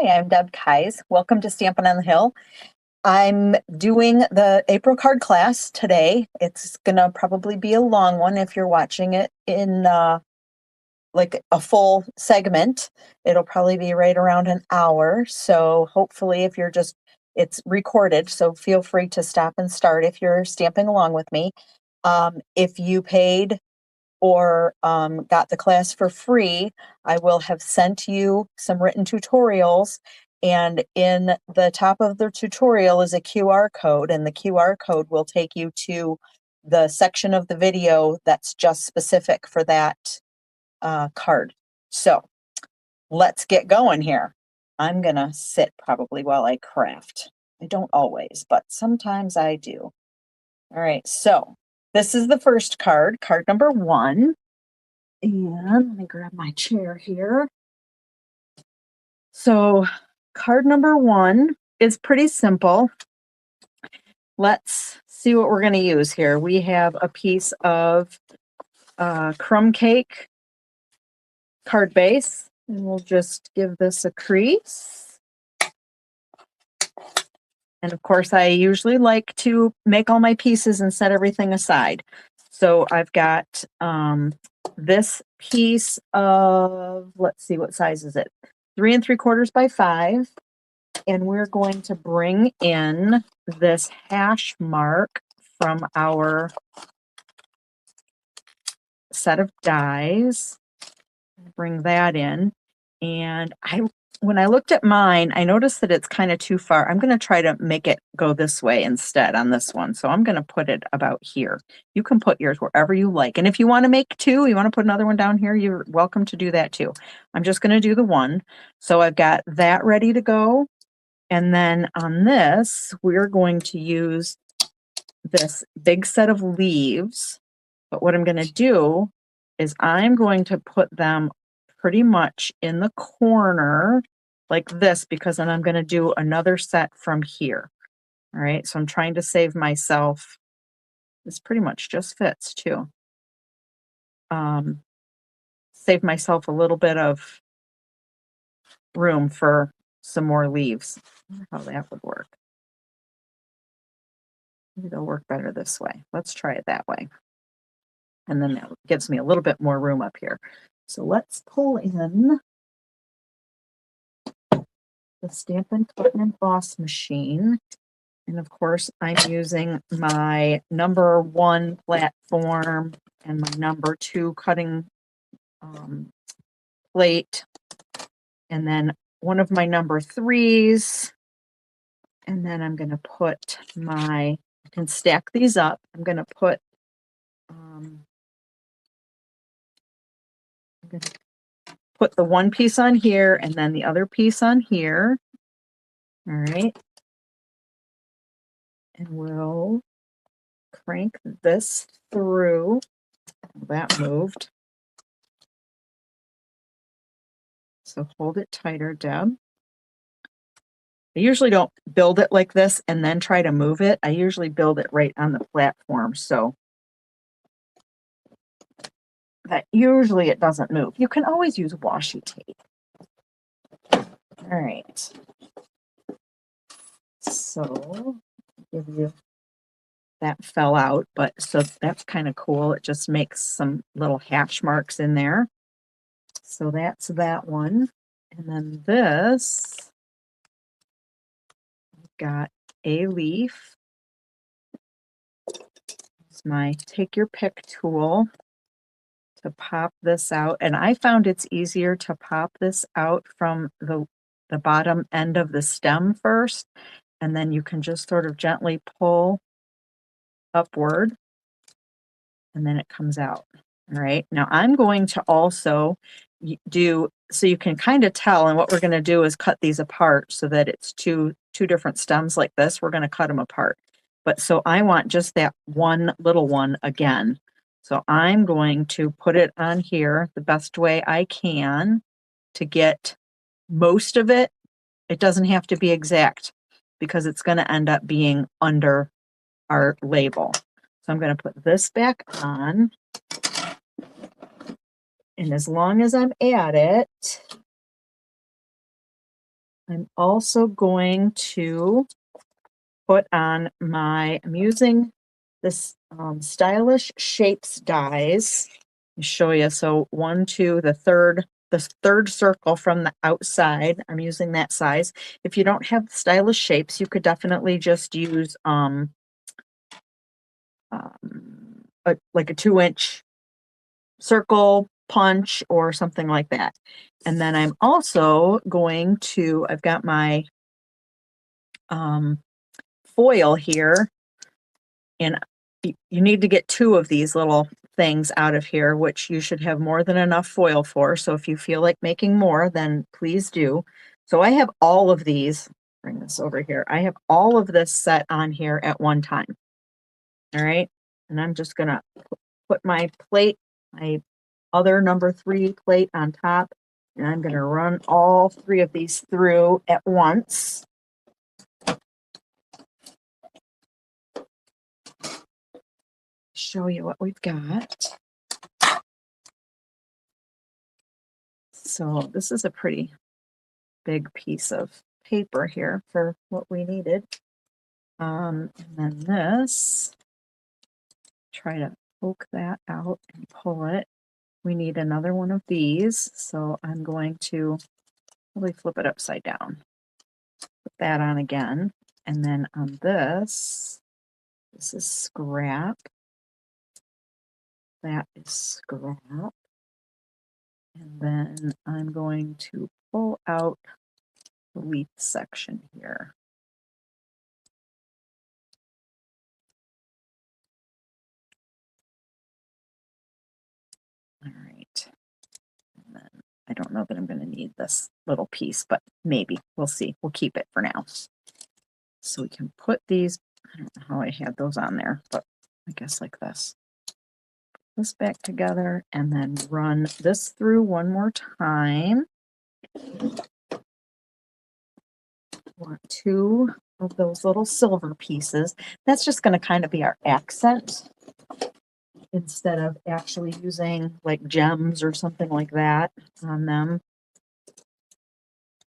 Hi, I'm Deb Kais. Welcome to Stampin' on the Hill. I'm doing the April card class today. It's gonna probably be a long one if you're watching it in like a full segment. It'll probably be right around an hour. So hopefully if you're it's recorded, so feel free to stop and start if you're stamping along with me. If you paid or got the class for free, I will have sent you some written tutorials. And in the top of the tutorial is a QR code, and the QR code will take you to the section of the video that's just specific for that card. So let's get going here. I'm gonna sit probably while I craft. I don't always, but sometimes I do. All right, so this is the first card, card number 1. And let me grab my chair here. So card number 1 is pretty simple. Let's see what we're going to use here. We have a piece of crumb cake card base, and we'll just give this a crease. And of course, I usually like to make all my pieces and set everything aside. So I've got this piece of, let's see, what size is it? 3 3/4 by 5. And we're going to bring in this hash mark from our set of dies. Bring that in. And when I looked at mine, I noticed that it's kind of too far. I'm going to try to make it go this way instead on this one. So I'm going to put it about here. You can put yours wherever you like. And if you want to make 2, you want to put another one down here, you're welcome to do that too. I'm just going to do the 1. So I've got that ready to go. And then on this, we're going to use this big set of leaves. But what I'm going to do is I'm going to put them pretty much in the corner like this, because then I'm going to do another set from here. All right, so I'm trying to save myself. This pretty much just fits too. Save myself a little bit of room for some more leaves. I wonder how that would work. Maybe they'll work better this way. Let's try it that way. And then that gives me a little bit more room up here. So let's pull in the Stampin' Cut and Emboss machine. And of course, I'm using my number 1 platform and my number 2 cutting plate. And then one of my number 3s. And then I'm going to put I can stack these up. I'm going to put, I'm going to put the one piece on here and then the other piece on here. All right. And we'll crank this through. That moved. So hold it tighter, Deb. I usually don't build it like this and then try to move it. I usually build it right on the platform. So that usually it doesn't move. You can always use washi tape. All right. So give you that fell out, but so that's kind of cool. It just makes some little hash marks in there. So that's that one. And then this, I've got a leaf. It's my take your pick tool to pop this out. And I found it's easier to pop this out from the bottom end of the stem first. And then you can just sort of gently pull upward and then it comes out. All right. Now I'm going to also do, so you can kind of tell, and what we're going to do is cut these apart so that it's two different stems like this. We're going to cut them apart. But so I want just that one little one again. So I'm going to put it on here the best way I can to get most of it. It doesn't have to be exact because it's going to end up being under our label. So I'm going to put this back on. And as long as I'm at it, I'm also going to put on I'm using this Stylish Shapes dies. Let me show you. So 1, 2, the third circle from the outside. I'm using that size. If you don't have Stylish Shapes, you could definitely just use like a 2-inch circle punch or something like that. And then I'm also going to, I've got my foil here, and you need to get 2 of these little things out of here, which you should have more than enough foil for. So if you feel like making more, then please do. So I have all of these, bring this over here. I have all of this set on here at one time. All right. And I'm just going to put my plate, my other number 3 plate on top, and I'm going to run all 3 of these through at once. Show you what we've got. So this is a pretty big piece of paper here for what we needed. And then this, try to poke that out and pull it. We need another one of these, so I'm going to really flip it upside down. Put that on again, and then on this is scrap. That is scrap. And then I'm going to pull out the leaf section here. All right. And then I don't know that I'm going to need this little piece, but maybe. We'll see. We'll keep it for now. So we can put these, I don't know how I had those on there, but I guess like this. Put this back together and then run this through one more time. Want 2 of those little silver pieces. That's just going to kind of be our accent instead of actually using like gems or something like that on them.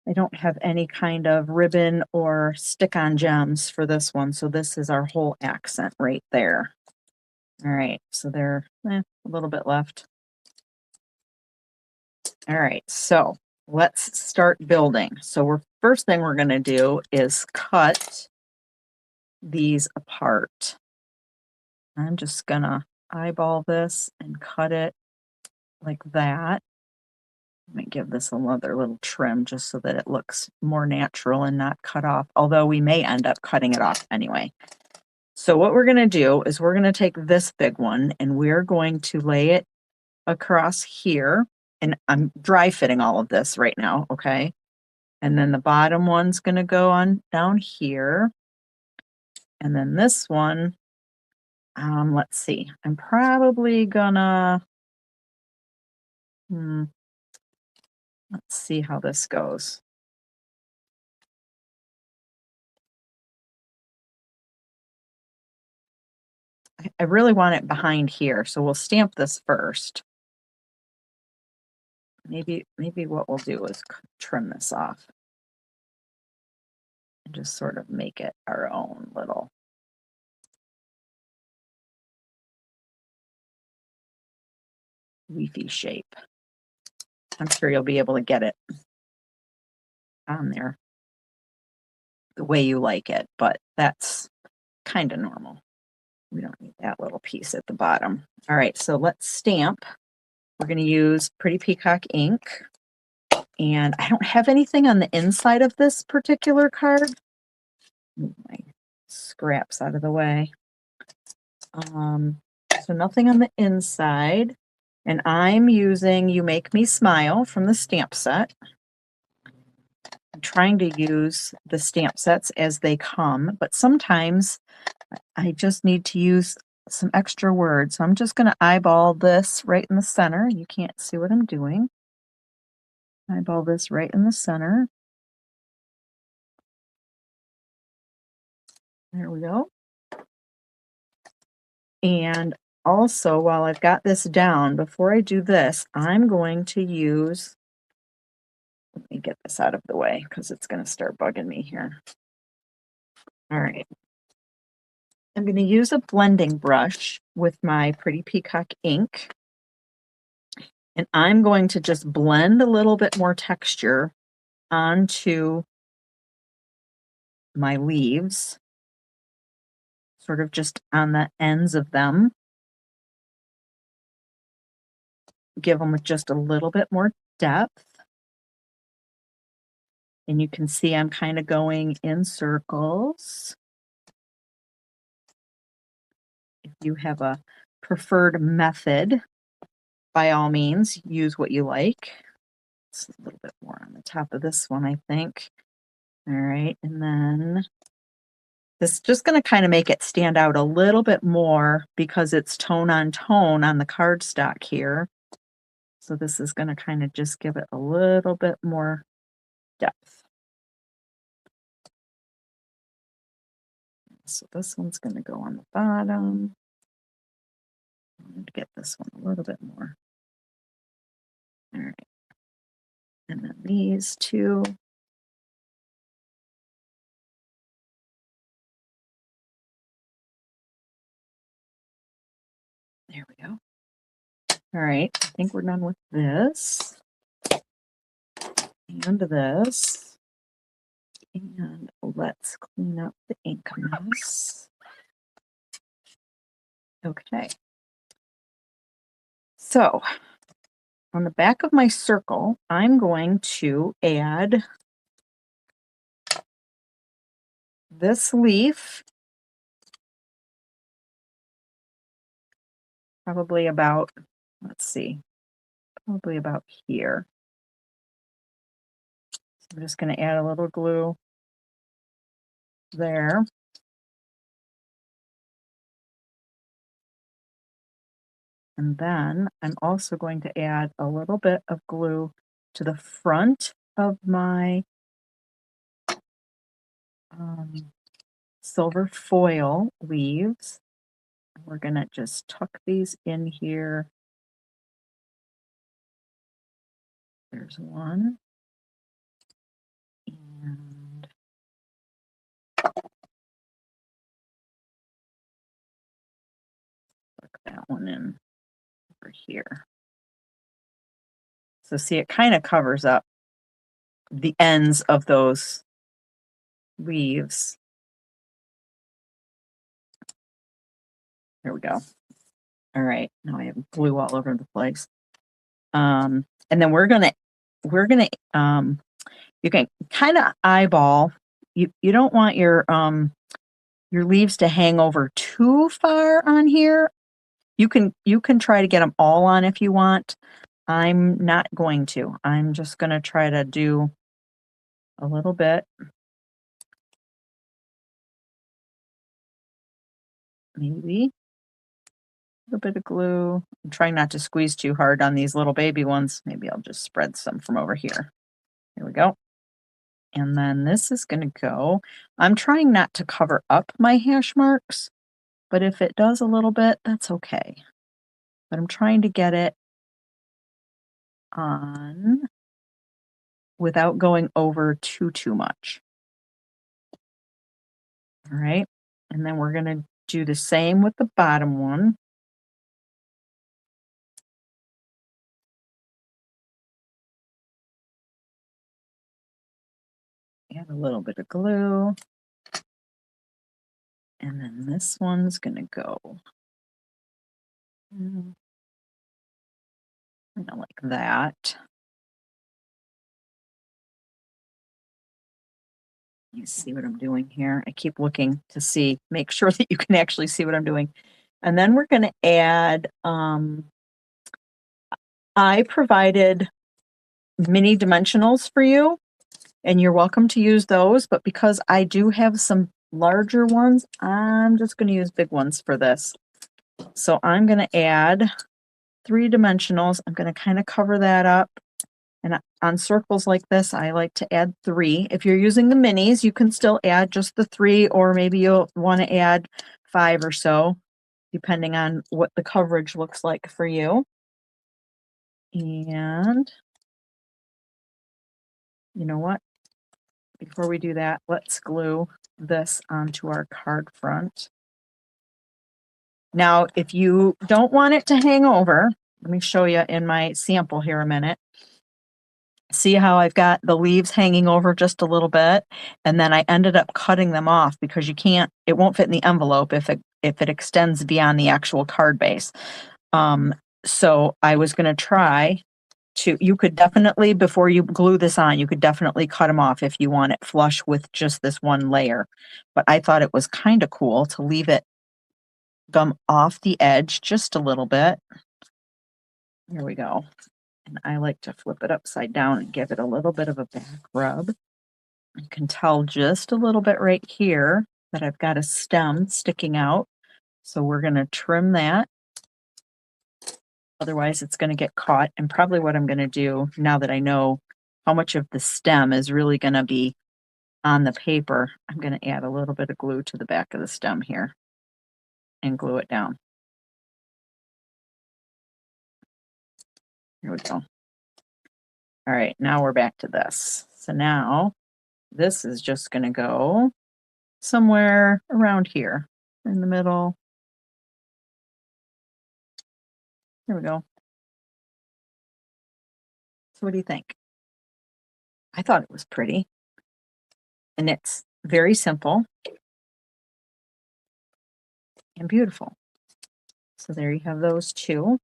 I don't have any kind of ribbon or stick-on gems for this one, so this is our whole accent right there. All right, so there, a little bit left. All right, so let's start building. So first thing we're going to do is cut these apart. I'm just going to eyeball this and cut it like that. Let me give this another little trim just so that it looks more natural and not cut off, although we may end up cutting it off anyway. So what we're going to do is we're going to take this big one and we're going to lay it across here. And I'm dry fitting all of this right now, okay? And then the bottom one's going to go on down here. And then this one, let's see, I'm probably gonna, let's see how this goes. I really want it behind here, so we'll stamp this first. Maybe what we'll do is trim this off and just sort of make it our own little leafy shape. I'm sure you'll be able to get it on there the way you like it, but that's kind of normal. We don't need that little piece at the bottom. All right, so let's stamp. We're going to use Pretty Peacock ink. And I don't have anything on the inside of this particular card. Move my scraps out of the way. So nothing on the inside. And I'm using You Make Me Smile from the stamp set. I'm trying to use the stamp sets as they come, but sometimes I just need to use some extra words. So I'm just going to eyeball this right in the center. You can't see what I'm doing. Eyeball this right in the center. There we go. And also, while I've got this down, before I do this, I'm going to use Let me get this out of the way because it's going to start bugging me here. All right. I'm going to use a blending brush with my Pretty Peacock ink. And I'm going to just blend a little bit more texture onto my leaves, sort of just on the ends of them. Give them just a little bit more depth. And you can see I'm kind of going in circles. If you have a preferred method, by all means, use what you like. It's a little bit more on the top of this one, I think. All right, and then this is just going to kind of make it stand out a little bit more because it's tone on the cardstock here. So this is going to kind of just give it a little bit more depth. So this one's going to go on the bottom. I'm going to get this one a little bit more. All right. And then these two. There we go. All right, I think we're done with this. And this. And let's clean up the ink mess. Okay. So on the back of my circle, I'm going to add this leaf, probably about, let's see, probably about here. So I'm just going to add a little glue there. And then I'm also going to add a little bit of glue to the front of my silver foil leaves. We're going to just tuck these in here. There's one. And tuck that one in over here. So see, it kind of covers up the ends of those leaves. There we go. All right, now I have glue all over the place. And then we're gonna, you can kind of eyeball. You don't want your leaves to hang over too far on here. You can try to get them all on if you want. I'm not going to. I'm just going to try to do a little bit. Maybe a little bit of glue. I'm trying not to squeeze too hard on these little baby ones. Maybe I'll just spread some from over here. Here we go. And then this is going to go. I'm trying not to cover up my hash marks, but if it does a little bit, that's okay. But I'm trying to get it on without going over too much. All right. And then we're going to do the same with the bottom one. Add a little bit of glue. And then this one's going to go kind of like that. You see what I'm doing here? I keep looking to make sure that you can actually see what I'm doing. And then we're going to add, I provided mini dimensionals for you, and you're welcome to use those. But because I do have some larger ones, I'm just going to use big ones for this. So I'm going to add 3 dimensionals. I'm going to kind of cover that up. And on circles like this, I like to add 3. If you're using the minis, you can still add just the 3, or maybe you'll want to add 5 or so, depending on what the coverage looks like for you. And You know what? Before we do that, let's glue this onto our card front. Now, if you don't want it to hang over, let me show you in my sample here a minute. See how I've got the leaves hanging over just a little bit, and then I ended up cutting them off because you can't, it won't fit in the envelope if it extends beyond the actual card base. So I was going to try to, you could definitely, before you glue this on, you could definitely cut them off if you want it flush with just this one layer. But I thought it was kind of cool to leave it gum off the edge just a little bit. Here we go. And I like to flip it upside down and give it a little bit of a back rub. You can tell just a little bit right here that I've got a stem sticking out. So we're going to trim that. Otherwise it's going to get caught. And probably what I'm going to do now that I know how much of the stem is really going to be on the paper, I'm going to add a little bit of glue to the back of the stem here and glue it down. Here we go. All right, now we're back to this. So now this is just going to go somewhere around here in the middle. There we go. So what do you think? I thought it was pretty. And it's very simple and beautiful. So there you have those two.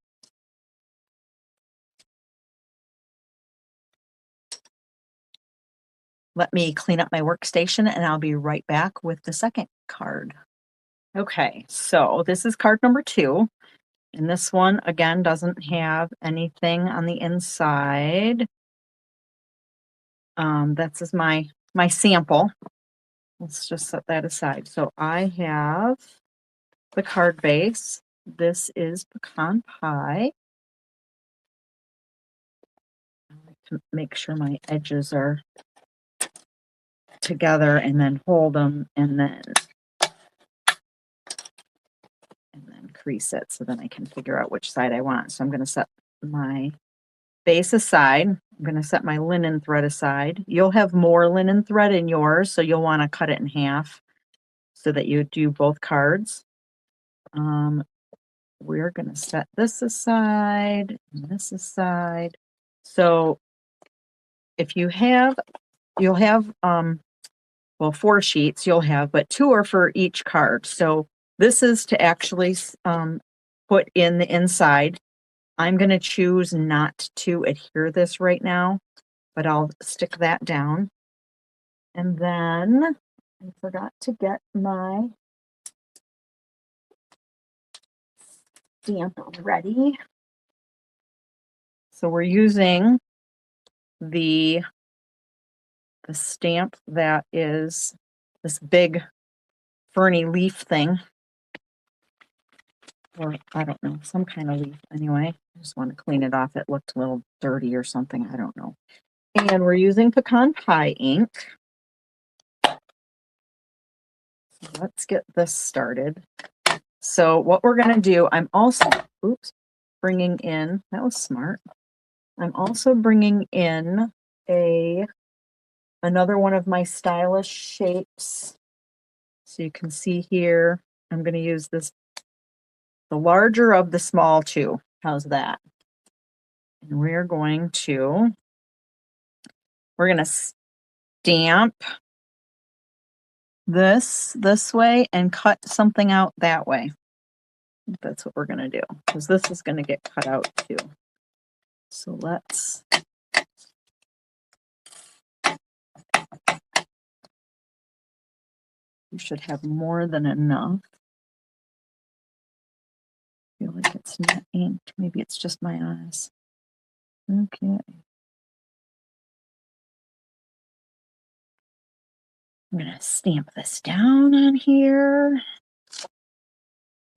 Let me clean up my workstation and I'll be right back with the second card. Okay, so this is card number 2. And this one, again, doesn't have anything on the inside. That's is my sample. Let's just set that aside. So I have the card base. This is pecan pie. I like to make sure my edges are together and then hold them and then crease it so then I can figure out which side I want. So I'm going to set my base aside. I'm going to set my linen thread aside. You'll have more linen thread in yours, so you'll want to cut it in half so that you do both cards. We're going to set this aside and this aside. So if you have, you'll have, well, 4 sheets you'll have, but 2 are for each card. So this is to actually put in the inside. I'm going to choose not to adhere this right now, but I'll stick that down. And then I forgot to get my stamp ready. So we're using the stamp that is this big ferny leaf thing. Or I don't know, some kind of leaf anyway. I just want to clean it off. It looked a little dirty or something. I don't know. And we're using pecan pie ink. So let's get this started. So what we're going to do, I'm also, bringing in, that was smart. I'm also bringing in another one of my stylish shapes. So you can see here, I'm going to use this, the larger of the small 2. How's that? And we're going to stamp this way and cut something out that way. That's what we're going to do, because this is going to get cut out too. So let's you should have more than enough. I feel like it's not inked. Maybe it's just my eyes. Okay. I'm going to stamp this down on here.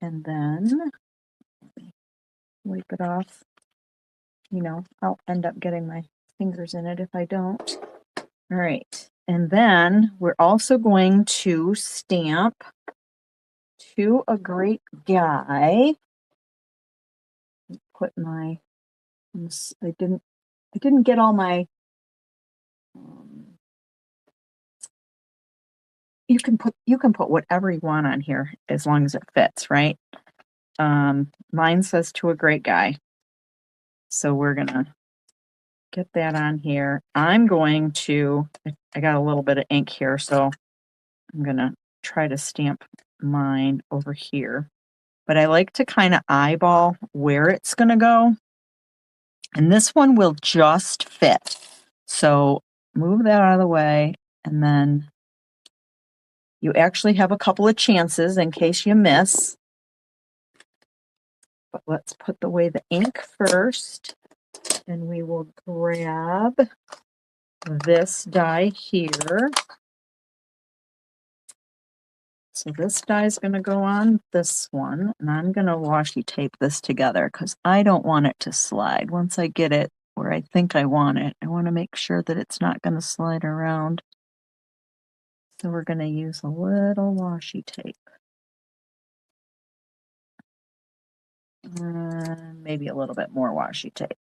And then wipe it off. You know, I'll end up getting my fingers in it if I don't. All right. And then we're also going to stamp To a Great Guy. Put my, I didn't get all my you can put whatever you want on here as long as it fits, right? Mine says to a great guy. So we're gonna get that on here. I'm going to, I got a little bit of ink here, so I'm gonna try to stamp mine over here. But I like to kind of eyeball where it's gonna go. And this one will just fit. So move that out of the way, and then you actually have a couple of chances in case you miss. But let's put away the ink first, and we will grab this die here. So this die is going to go on this one, and I'm going to washi tape this together because I don't want it to slide. Once I get it where I think I want it, I want to make sure that it's not going to slide around. So we're going to use a little washi tape. Maybe a little bit more washi tape.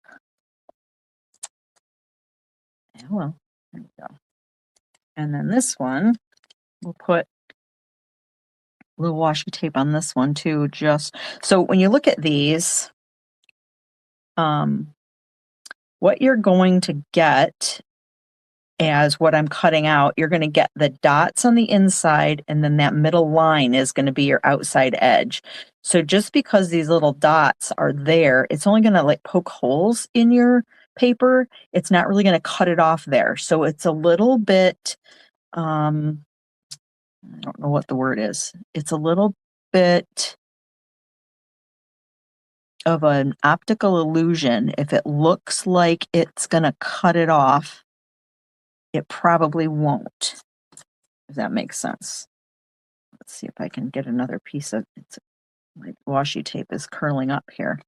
Oh, well, there we go. And then this one, we'll put a little washi tape on this one too, just so when you look at these, what you're going to get as what I'm cutting out, you're going to get the dots on the inside, and then that middle line is going to be your outside edge. So just because these little dots are there, it's only going to like poke holes in your paper. It's not really going to cut it off there. So it's a little bit, I don't know what the word is. It's a little bit of an optical illusion. If it looks like it's going to cut it off, it probably won't, if that makes sense. Let's see if I can get another piece of it. My washi tape is curling up here.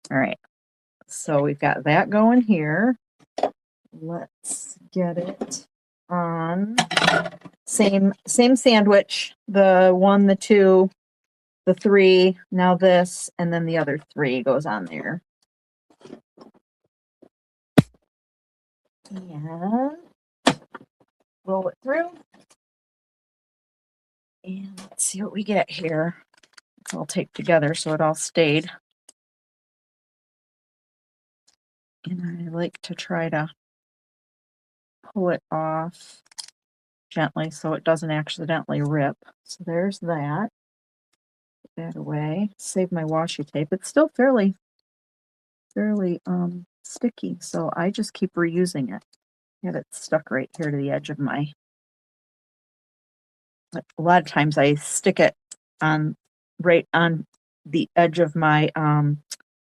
All right, so we've got that going here. Let's get it on. Same sandwich. The 1, the 2, the 3, now this, and then the other 3 goes on there. And roll it through. And let's see what we get here. It's all taped together so it all stayed. And I like to try to pull it off gently so it doesn't accidentally rip. So there's that. Put that away. Save my washi tape. It's still fairly sticky, so I just keep reusing it. Have it stuck right here to the edge of my. A lot of times I stick it on right on the edge of my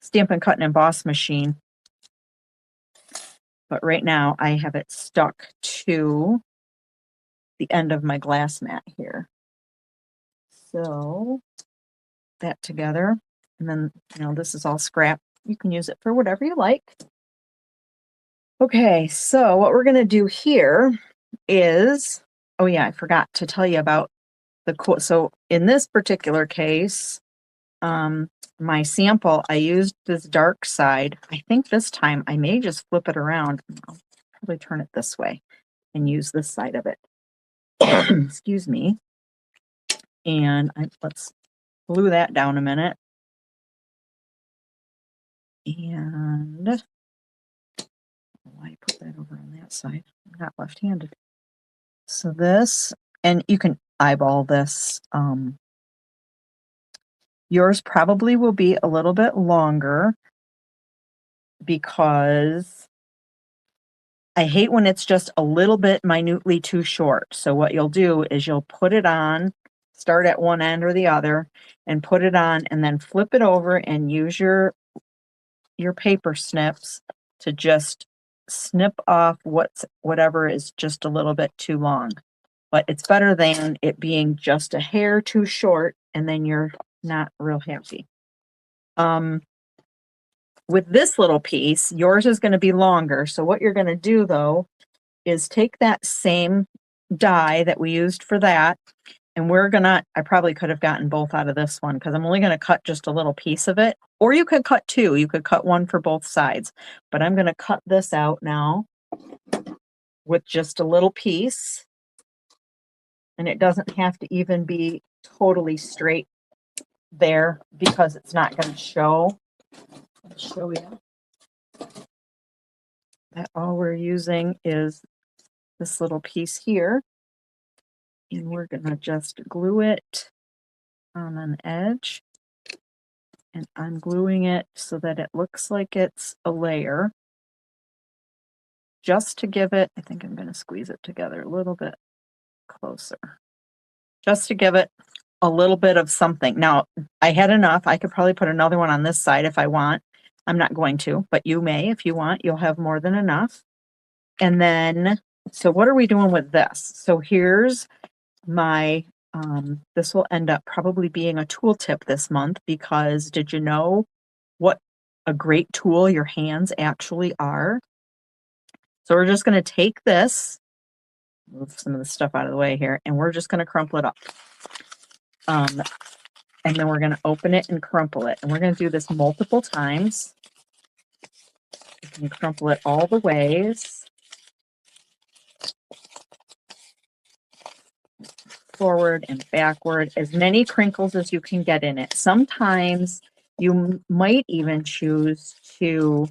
Stampin' Cut and Emboss machine. But right now I have it stuck to the end of my glass mat here. So that together, and then, you know, this is all scrap. You can use it for whatever you like. Okay, so what we're going to do here is, oh yeah, I forgot to tell you about the quote. So in this particular case, my sample, I used this dark side. I think this time I may just flip it around. I'll probably turn it this way and use this side of it. Excuse me. And let's glue that down a minute. And why put that over on that side? I'm not left-handed. So this, and you can eyeball this. Yours probably will be a little bit longer because I hate when it's just a little bit minutely too short. So what you'll do is you'll put it on, start at one end or the other, and put it on, and then flip it over and use your paper snips to just snip off whatever is just a little bit too long. But it's better than it being just a hair too short and then you're not real happy. With this little piece, yours is going to be longer. So what you're going to do though is take that same die that we used for that, and I probably could have gotten both out of this one because I'm only going to cut just a little piece of it. Or you could cut 2. You could cut 1 for both sides. But I'm going to cut this out now with just a little piece. And it doesn't have to even be totally straight there because it's not going to show. I'll show you that all we're using is this little piece here. And we're going to just glue it on an edge. And I'm gluing it so that it looks like it's a layer. Just to give it, I think I'm going to squeeze it together a little bit closer. Just to give it a little bit of something. Now, I had enough. I could probably put another one on this side if I want. I'm not going to, but you may if you want. You'll have more than enough. And then, so what are we doing with this? So here's my, this will end up probably being a tool tip this month, because did you know what a great tool your hands actually are? So we're just going to take this, move some of the stuff out of the way here, and we're just going to crumple it up. And then we're going to open it and crumple it. And we're going to do this multiple times. You can crumple it all the ways. Forward and backward, as many crinkles as you can get in it. Sometimes you might even choose to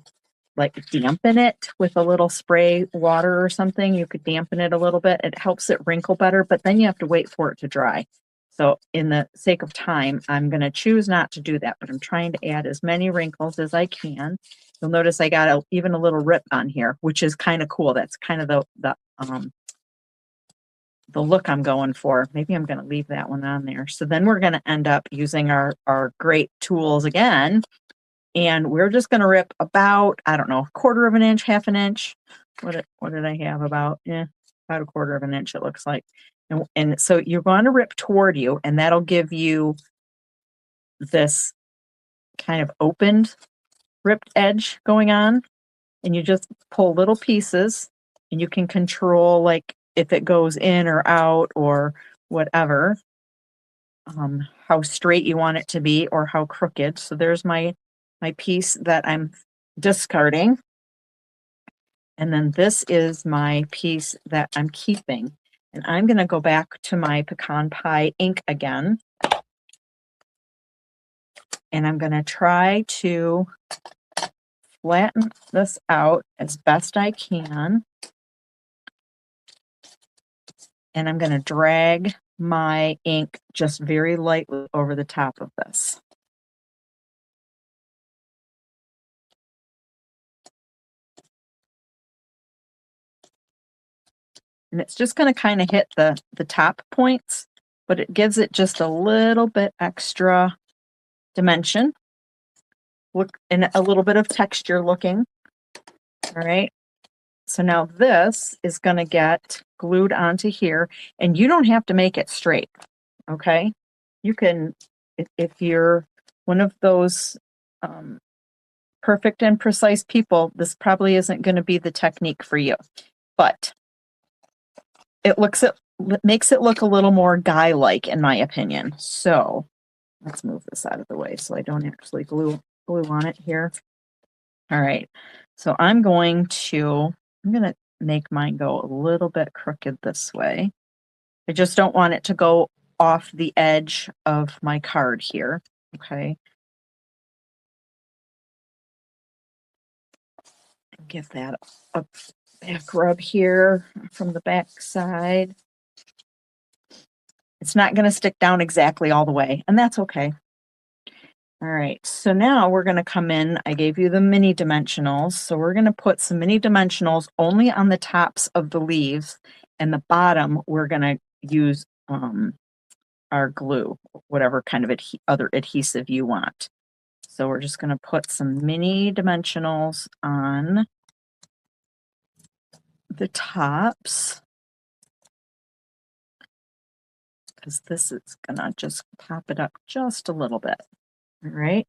like dampen it with a little spray water or something. You could dampen it a little bit. It helps it wrinkle better, but then you have to wait for it to dry. So in the sake of time, I'm going to choose not to do that, but I'm trying to add as many wrinkles as I can. You'll notice I got even a little rip on here, which is kind of cool. That's kind of the look I'm going for. Maybe I'm going to leave that one on there. So then we're going to end up using our great tools again. And we're just going to rip about, I don't know, 1/4 of an inch, 1/2 an inch. What did I have? About 1/4 of an inch, it looks like. And so you're going to rip toward you, and that'll give you this kind of opened, ripped edge going on. And you just pull little pieces, and you can control like if it goes in or out or whatever, how straight you want it to be or how crooked. So there's my piece that I'm discarding. And then this is my piece that I'm keeping. And I'm going to go back to my pecan pie ink again. And I'm going to try to flatten this out as best I can. And I'm going to drag my ink just very lightly over the top of this. And it's just going to kind of hit the top points, but it gives it just a little bit extra dimension. Look, and a little bit of texture looking. All right. So now this is going to get glued onto here, and you don't have to make it straight. Okay. You can, if you're one of those perfect and precise people, this probably isn't going to be the technique for you, but it makes it look a little more guy-like, in my opinion. So let's move this out of the way so I don't actually glue on it here. All right. So I'm going to make mine go a little bit crooked this way. I just don't want it to go off the edge of my card here. Okay. Give that a back rub here from the back side. It's not going to stick down exactly all the way, and that's okay. All right, so now we're going to come in. I gave you the mini dimensionals, so we're going to put some mini dimensionals only on the tops of the leaves, and the bottom we're going to use our glue, whatever kind of other adhesive you want. So we're just going to put some mini dimensionals on the tops, because this is going to just pop it up just a little bit. All right.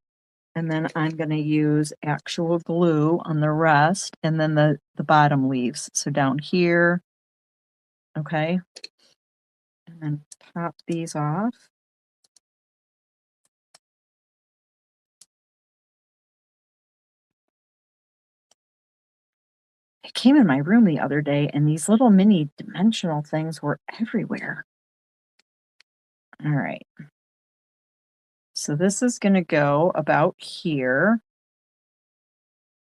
And then I'm going to use actual glue on the rest, and then the bottom leaves. So down here, okay. And then pop these off. I came in my room the other day, and these little mini dimensional things were everywhere. All right. So this is going to go about here.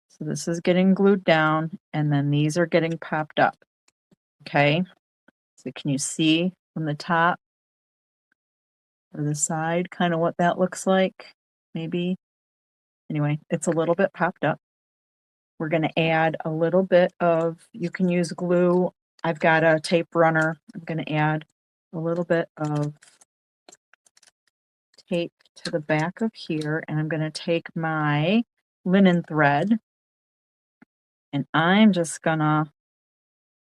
So this is getting glued down, and then these are getting popped up. Okay. So can you see from the top or the side kind of what that looks like? Maybe. Anyway, it's a little bit popped up. We're going to add a little bit of, you can use glue. I've got a tape runner. I'm going to add a little bit of tape to the back of here, and I'm going to take my linen thread, and I'm just going to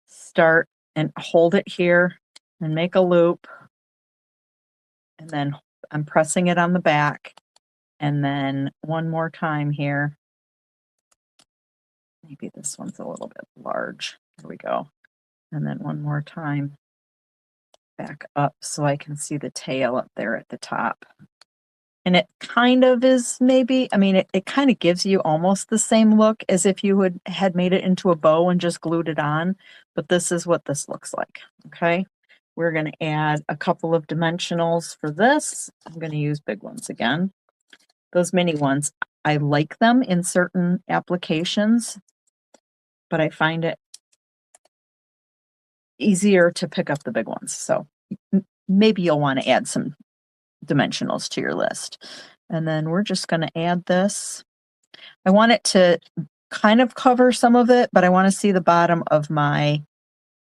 start and hold it here and make a loop, and then I'm pressing it on the back, and then one more time here. Maybe this one's a little bit large. There we go. And then one more time back up so I can see the tail up there at the top. And it kind of is maybe, I mean, it kind of gives you almost the same look as if you had made it into a bow and just glued it on, but this is what this looks like, okay? We're going to add a couple of dimensionals for this. I'm going to use big ones again. Those mini ones, I like them in certain applications, but I find it easier to pick up the big ones. So maybe you'll want to add some dimensionals to your list. And then we're just going to add this. I want it to kind of cover some of it, but I want to see the bottom of my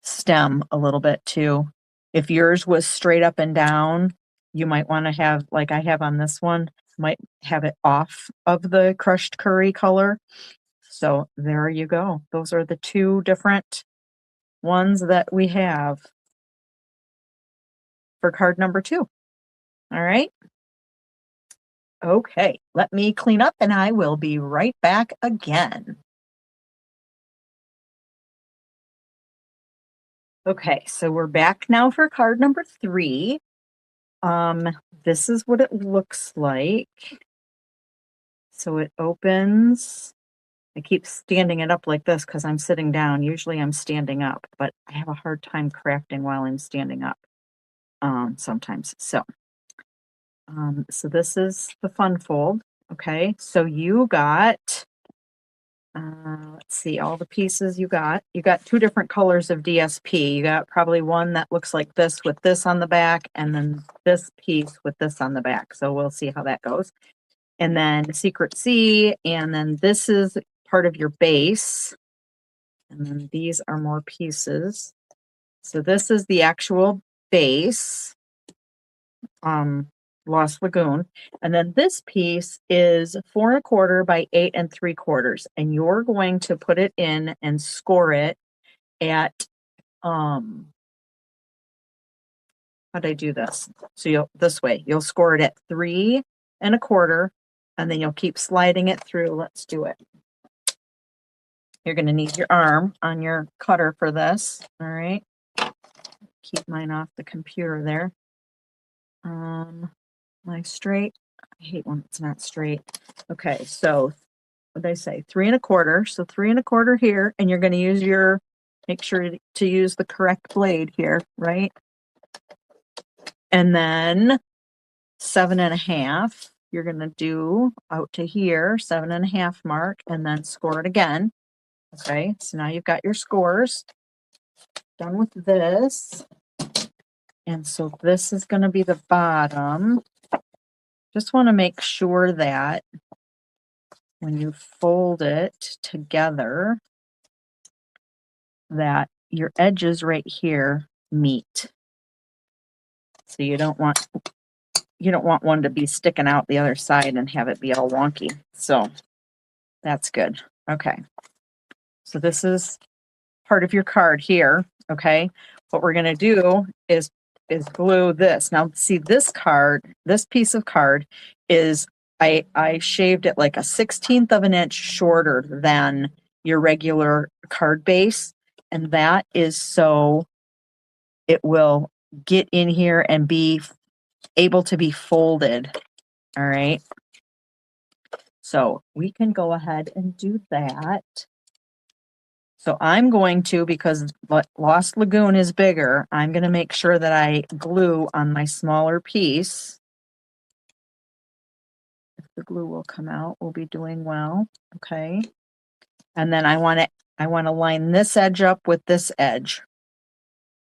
stem a little bit too. If yours was straight up and down, you might want to have, like I have on this one, might have it off of the crushed curry color. So there you go. Those are the two different ones that we have for card number 2. All right. Okay, let me clean up and I will be right back again. Okay, so we're back now for card number 3. This is what it looks like. So it opens. I keep standing it up like this because I'm sitting down. Usually I'm standing up, but I have a hard time crafting while I'm standing up sometimes. So this is the fun fold. Okay, so you got, let's see, all the pieces you got 2 different colors of DSP. You got probably one that looks like this with this on the back, and then this piece with this on the back. So we'll see how that goes. And then Secret C, and then this is part of your base. And then these are more pieces. So this is the actual base. Lost Lagoon. And then this piece is 4 1/4 by 8 3/4. And you're going to put it in and score it at, how'd I do this? So this way, you'll score it at 3 1/4, and then you'll keep sliding it through. Let's do it. You're going to need your arm on your cutter for this. All right. Keep mine off the computer there. My straight. I hate when it's not straight. Okay, so what did I say? 3 1/4. So 3 1/4 here, and you're going to use make sure to use the correct blade here, right? And then 7 1/2. You're going to do out to here, 7 1/2 mark, and then score it again. Okay, so now you've got your scores. Done with this. And so this is going to be the bottom. Just want to make sure that when you fold it together, that your edges right here meet. So you don't want one to be sticking out the other side and have it be all wonky. So that's good. Okay. So this is part of your card here. Okay. What we're going to do is glue this. Now see this piece of card is, I shaved it like a 1/16 of an inch shorter than your regular card base. And that is so it will get in here and be able to be folded. All right. So we can go ahead and do that. So I'm going to, because Lost Lagoon is bigger, I'm going to make sure that I glue on my smaller piece. If the glue will come out, we'll be doing well. Okay. And then I want to line this edge up with this edge.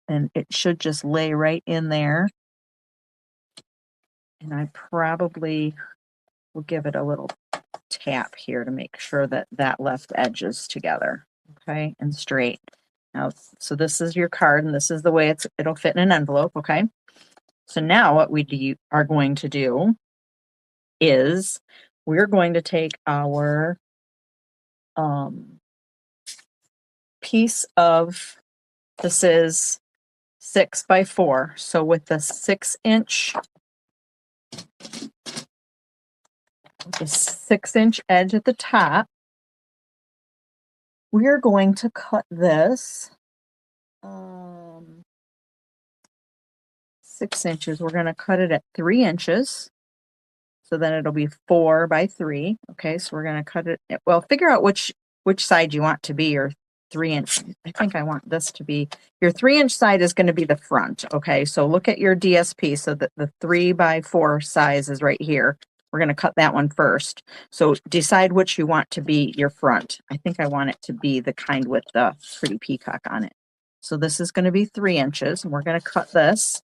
And it should just lay right in there. And I probably will give it a little tap here to make sure that that left edge is together. Okay, and straight. Now, so this is your card, and this is the way it'll fit in an envelope. Okay. So now what we are going to do is we're going to take our piece of, this is 6 by 4. So with the 6-inch, the 6-inch edge at the top, we're going to cut this 6 inches. We're going to cut it at 3 inches. So then it'll be 4 by 3. Okay, so we're going to cut it. Well, figure out which side you want to be your 3-inch. I think I want this to be, your 3-inch side is going to be the front. Okay, so look at your DSP. So that the 3 by 4 size is right here. We're going to cut that one first. So decide which you want to be your front. I think I want it to be the kind with the pretty peacock on it. So this is going to be 3 inches, and we're going to cut this.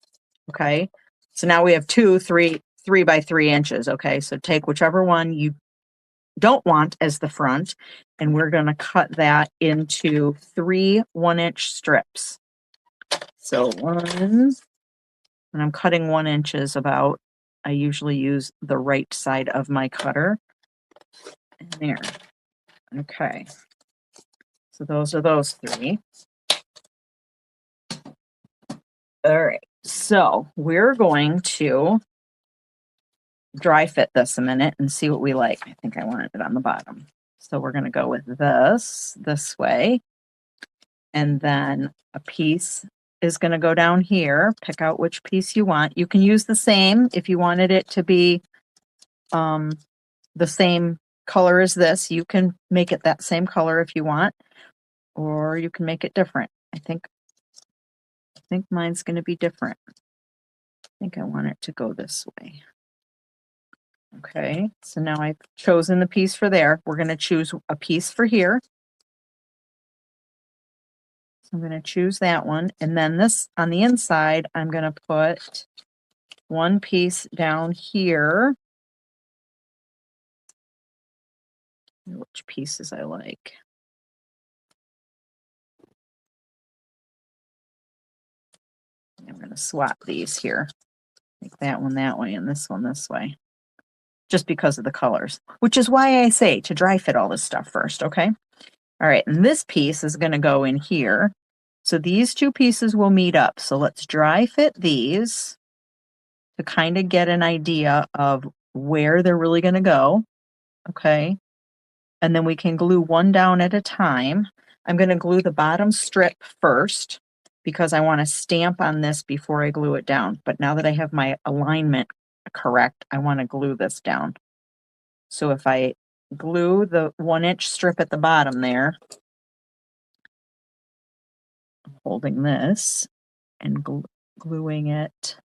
Okay, so now we have 3 by 3 inches. Okay, so take whichever one you don't want as the front, and we're going to cut that into 3 1-inch strips. So when I'm cutting 1 inch is about, I usually use the right side of my cutter. And there. Okay, so those are those 3. All right, so we're going to dry fit this a minute and see what we like. I think I wanted it on the bottom. So we're going to go with this way. And then a piece is going to go down here. Pick out which piece you want. You can use the same if you wanted it to be the same color as this. You can make it that same color if you want, or you can make it different. I think mine's going to be different. I think I want it to go this way. Okay, so now I've chosen the piece for there. We're going to choose a piece for here. So I'm going to choose that one. And then this on the inside, I'm going to put one piece down here. Which pieces I like. I'm going to swap these here. Make that one that way and this one this way. Just because of the colors, which is why I say to dry fit all this stuff first, okay? All right, and this piece is going to go in here. So these two pieces will meet up. So let's dry fit these to kind of get an idea of where they're really going to go, okay? And then we can glue one down at a time. I'm going to glue the bottom strip first because I want to stamp on this before I glue it down. But now that I have my alignment correct, I want to glue this down. So if I glue the 1-inch strip at the bottom there, I'm holding this and gluing it.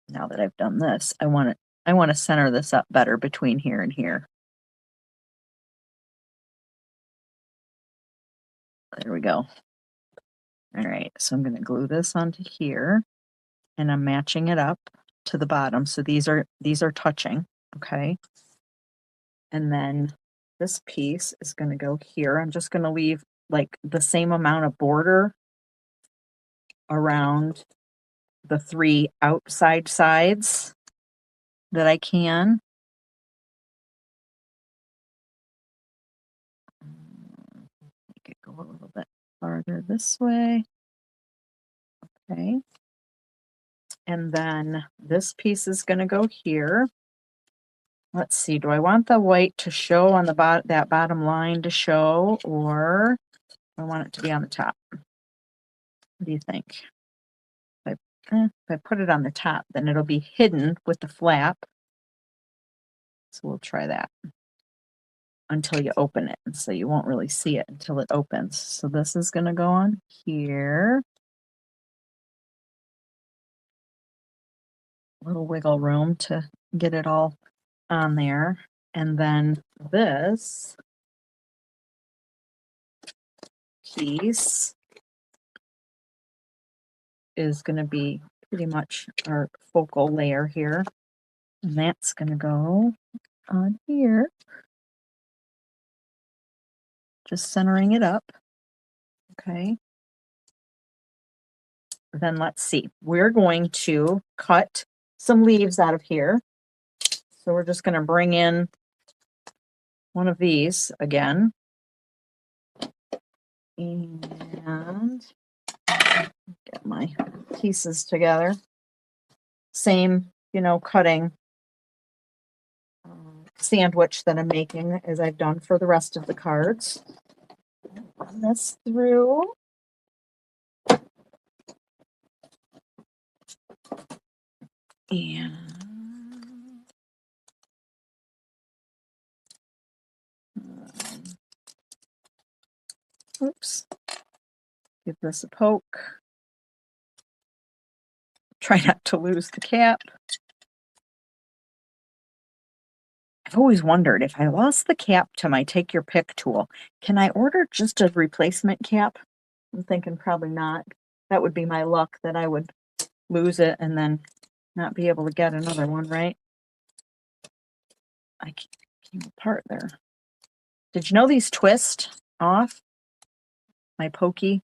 Now that I've done this, I want to center this up better between here and here. There we go. All right, so I'm going to glue this onto here, and I'm matching it up to the bottom. So these are touching, okay? And then this piece is going to go here. I'm just going to leave like the same amount of border around the 3 outside sides that I can. Make it go a little bit farther this way. Okay. And then this piece is going to go here. Let's see, do I want the white to show on the that bottom line to show, or I want it to be on the top? What do you think? If I put it on the top, then it'll be hidden with the flap. So we'll try that. until you open it. And so you won't really see it until it opens. So this is going to go on here. A little wiggle room to get it all on there. And then this piece is going to be pretty much our focal layer here. And that's going to go on here. Just centering it up. Okay. Then let's see. We're going to cut some leaves out of here. So we're just going to bring in one of these again. And get my pieces together. Same, cutting sandwich that I'm making as I've done for the rest of the cards. Run this through. And oops. Give this a poke. Try not to lose the cap. I've always wondered, if I lost the cap to my Take Your Pick tool, can I order just a replacement cap? I'm thinking probably not. That would be my luck, that I would lose it and then not be able to get another one, right? I came apart there. Did you know these twist off? My pokey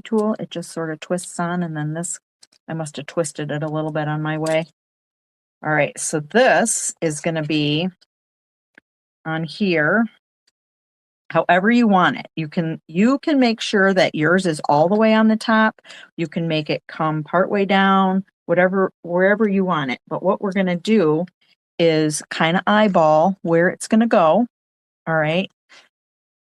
tool, it just sort of twists on, and then this, I must have twisted it a little bit on my way. All right, so this is going to be on here however you want it. You can make sure that yours is all the way on the top. You can make it come partway down, wherever you want it. But what we're going to do is kind of eyeball where it's going to go. All right.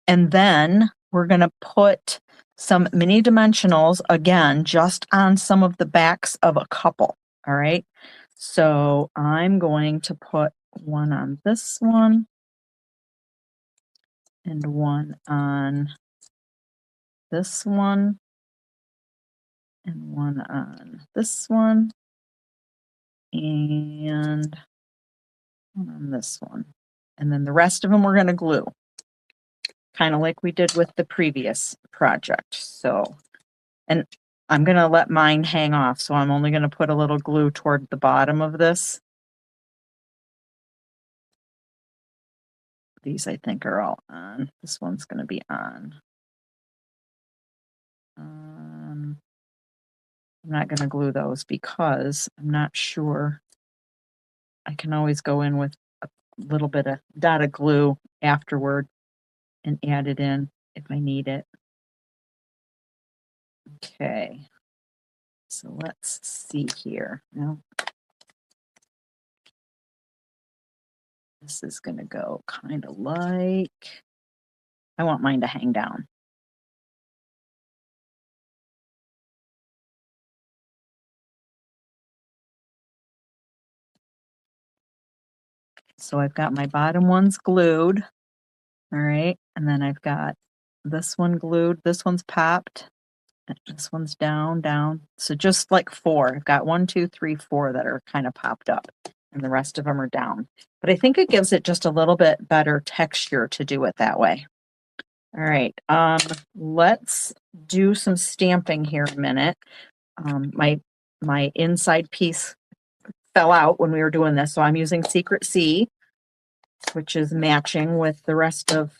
And then we're going to put some mini dimensionals again, just on some of the backs of a couple. All right. So I'm going to put one on this one and one on this one and one on this one and one on this one. And then the rest of them we're going to glue, kind of like we did with the previous project. So, and I'm going to let mine hang off, so I'm only going to put a little glue toward the bottom of this. These I think are all on. This one's going to be on. I'm not going to glue those because I'm not sure. I can always go in with a little bit of dot glue afterward and add it in if I need it. Okay. So let's see here. Now, this is going to go kind of like, I want mine to hang down. So I've got my bottom ones glued. All right. And then I've got this one glued. This one's popped. This one's down, down. So just like 4. I've got 1, 2, 3, 4 that are kind of popped up, and the rest of them are down. But I think it gives it just a little bit better texture to do it that way. All right. Let's do some stamping here a minute. My inside piece fell out when we were doing this, so I'm using Secret C, which is matching with the rest of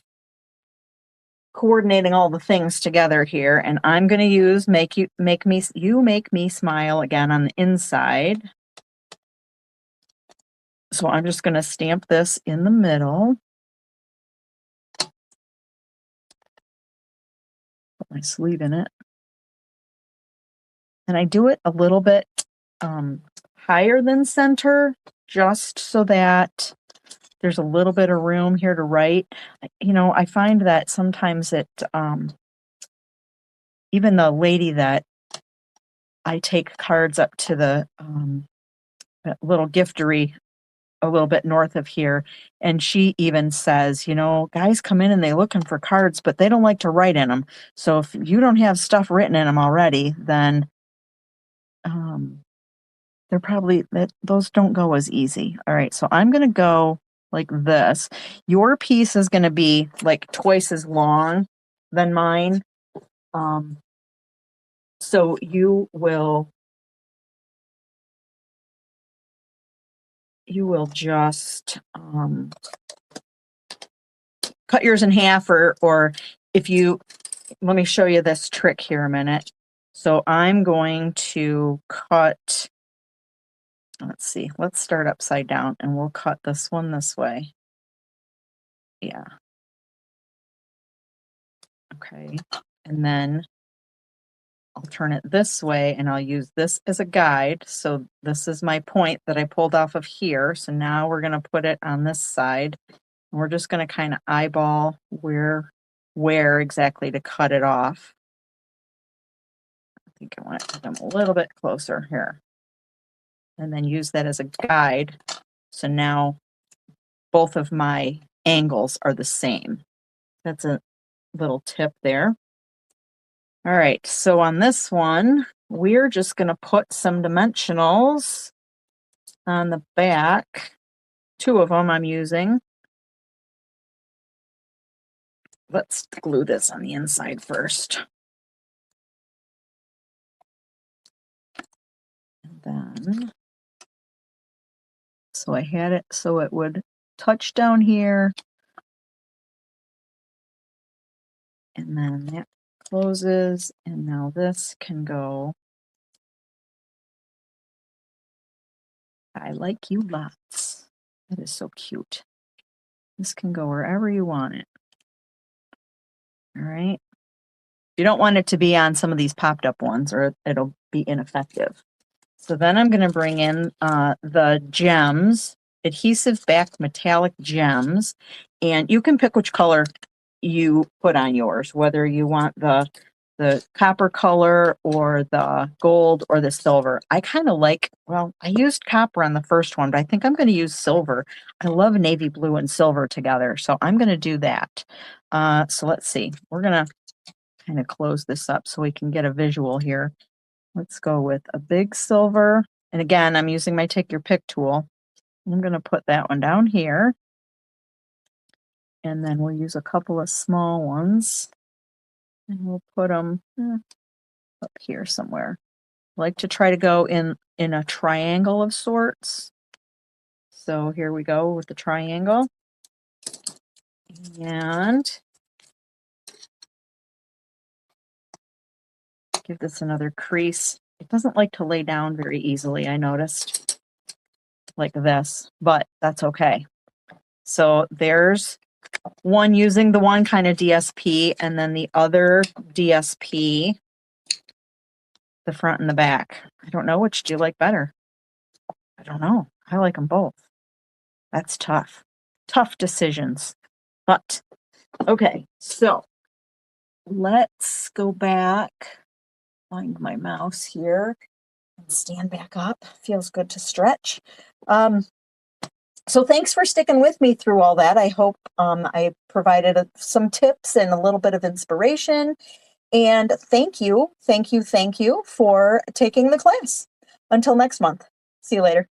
coordinating all the things together here. And I'm going to use You Make Me Smile again on the inside. So I'm just going to stamp this in the middle. Put my sleeve in it. And I do it a little bit higher than center, just so that there's a little bit of room here to write. I find that sometimes even the lady that I take cards up to the little giftery a little bit north of here. And she even says, you know, guys come in and they're looking for cards, but they don't like to write in them. So if you don't have stuff written in them already, then they're probably, those don't go as easy. All right, so I'm going to go like this. Your piece is going to be like twice as long than mine. So you will just cut yours in half, or if you, let me show you this trick here a minute. So I'm going to cut, let's see, let's start upside down and we'll cut this one this way. Yeah. Okay. And then I'll turn it this way and I'll use this as a guide. So this is my point that I pulled off of here. So now we're going to put it on this side. And we're just going to kind of eyeball where exactly to cut it off. I think I want to put them a little bit closer here. And then use that as a guide. So now both of my angles are the same. That's a little tip there. All right, so on this one, we're just going to put some dimensionals on the back. 2 of them I'm using. Let's glue this on the inside first. And then, so I had it so it would touch down here. And then that closes, and now this can go. I like you lots. That is so cute. This can go wherever you want it. All right. You don't want it to be on some of these popped up ones or it'll be ineffective. So then I'm going to bring in the gems, adhesive back metallic gems, and you can pick which color you put on yours, whether you want the copper color or the gold or the silver. I kind of like, well, I used copper on the first one, but I think I'm going to use silver. I love navy blue and silver together, so I'm going to do that. So let's see. We're going to kind of close this up so we can get a visual here. Let's go with a big silver. And again, I'm using my take your pick tool. I'm going to put that one down here. And then we'll use a couple of small ones. And we'll put them up here somewhere. I like to try to go in a triangle of sorts. So here we go with the triangle. And give this another crease. It doesn't like to lay down very easily, I noticed, like this, but that's okay. So there's one using the one kind of DSP, and then the other DSP, the front and the back. I don't know, which do you like better? I don't know. I like them both. That's tough. Tough decisions. But okay, so let's go back, find my mouse here, and stand back up. Feels good to stretch. So thanks for sticking with me through all that. I hope I provided some tips and a little bit of inspiration. And thank you for taking the class. Until next month. See you later.